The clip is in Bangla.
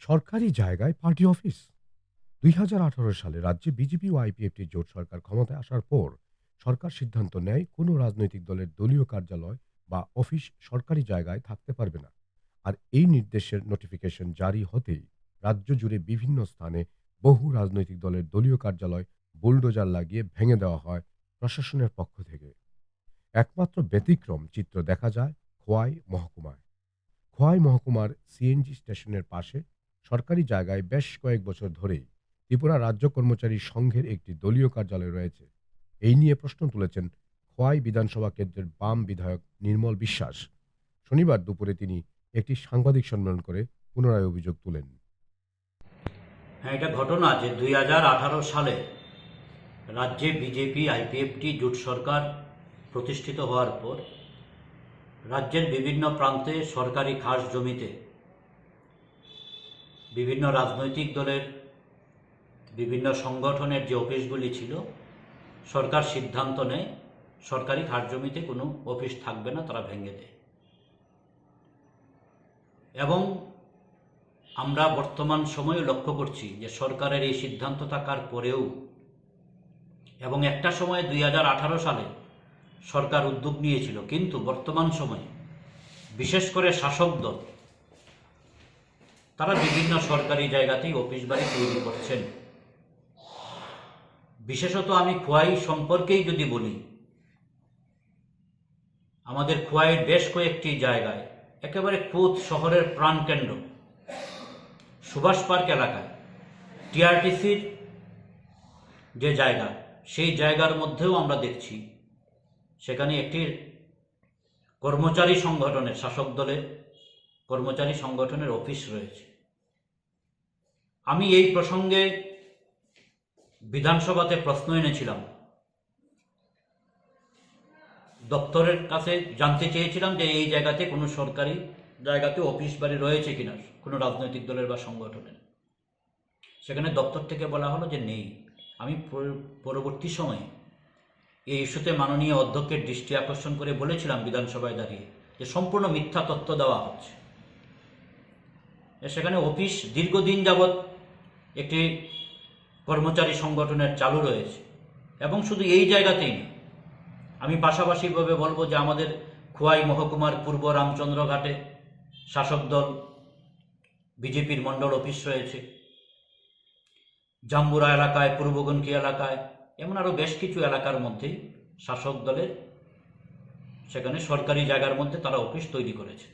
সরকারি জায়গায় পার্টি অফিস। ২০১৮ সালে রাজ্যে বিজেপি ও আইপিএফটি জোট সরকার ক্ষমতায় আসার পর সরকার সিদ্ধান্ত নেয় কোনো রাজনৈতিক দলের দলীয় কার্যালয় বা অফিস সরকারি জায়গায় থাকতে পারবে না। আর এই নির্দেশের নোটিফিকেশন জারি হতেই রাজ্য জুড়ে বিভিন্ন স্থানে বহু রাজনৈতিক দলের দলীয় কার্যালয় বুলডোজার লাগিয়ে ভেঙে দেওয়া হয় প্রশাসনের পক্ষ থেকে। একমাত্র ব্যতিক্রম চিত্র দেখা যায় খোয়াই মহকুমায়। খোয়াই মহকুমার সিএনজি স্টেশনের পাশে সরকারি জায়গায় বেশ কয়েক বছর ধরেই ত্রিপুরা রাজ্য কর্মচারী সংঘের একটি দলীয় কার্যালয় রয়েছে। এই নিয়ে প্রশ্ন তুলেছেন খোয়াই বিধানসভা কেন্দ্রের বাম বিধায়ক নির্মল বিশ্বাস। শনিবার দুপুরে তিনি একটি সাংবাদিক সম্মেলন করে পুনরায় অভিযোগ তুলেন। হ্যাঁ, এটা ঘটনা যে 2018 সালে রাজ্যে বিজেপি আইপিএফটি জোট সরকার প্রতিষ্ঠিত হওয়ার পর রাজ্যের বিভিন্ন প্রান্তে সরকারি খাস জমিতে বিভিন্ন রাজনৈতিক দলের বিভিন্ন সংগঠনের যে অফিসগুলি ছিল, সরকার সিদ্ধান্ত নেয় সরকারি খাস জমিতে কোনো অফিস থাকবে না, তারা ভেঙে দেয়। এবং আমরা বর্তমান সময়ে লক্ষ্য করছি যে সরকারের এই সিদ্ধান্ত থাকার পরেও এবং একটা সময় 2018 সালে সরকার উদ্যোগ নিয়েছিল, কিন্তু বর্তমান সময়ে বিশেষ করে শাসক দল তারা বিভিন্ন সরকারি জায়গাতেই অফিস বাড়ি তৈরি করছেন। বিশেষত আমি খোয়াই সম্পর্কেই যদি বলি, আমাদের খোয়াইয়ের বেশ কয়েকটি জায়গায় একেবারে খোদ শহরের প্রাণকেন্দ্র সুভাষ পার্ক এলাকায় টিআরটিসির যে জায়গা, সেই জায়গার মধ্যেও আমরা দেখছি সেখানে একটি কর্মচারী সংগঠনের, শাসক দলের কর্মচারী সংগঠনের অফিস রয়েছে। আমি এই প্রসঙ্গে বিধানসভাতে প্রশ্ন এনেছিলাম, দপ্তরের কাছে জানতে চেয়েছিলাম যে এই জায়গাতে কোনো সরকারি জায়গাতে অফিস বাড়ি রয়েছে কিনা কোনো রাজনৈতিক দলের বা সংগঠনের। সেখানে দপ্তর থেকে বলা হলো যে নেই। আমি পরবর্তী সময়ে এই ইস্যুতে মাননীয় অধ্যক্ষের দৃষ্টি আকর্ষণ করে বলেছিলাম বিধানসভায় দাঁড়িয়ে যে সম্পূর্ণ মিথ্যা তথ্য দেওয়া হচ্ছে। সেখানে অফিস দীর্ঘদিন যাবৎ একটি কর্মচারী সংগঠনের চালু রয়েছে, এবং শুধু এই জায়গাতেই না, আমি পাশাপাশিভাবে বলবো যে আমাদের খোয়াই মহকুমার পূর্ব রামচন্দ্রঘাটে শাসক দল বিজেপির মণ্ডল অফিস রয়েছে, জাম্বুরা এলাকায়, পূর্বগণকি এলাকায়, এমন আরও বেশ কিছু এলাকার মধ্যেই শাসক দলের সেখানে সরকারি জায়গার মধ্যে তারা অফিস তৈরি করেছে।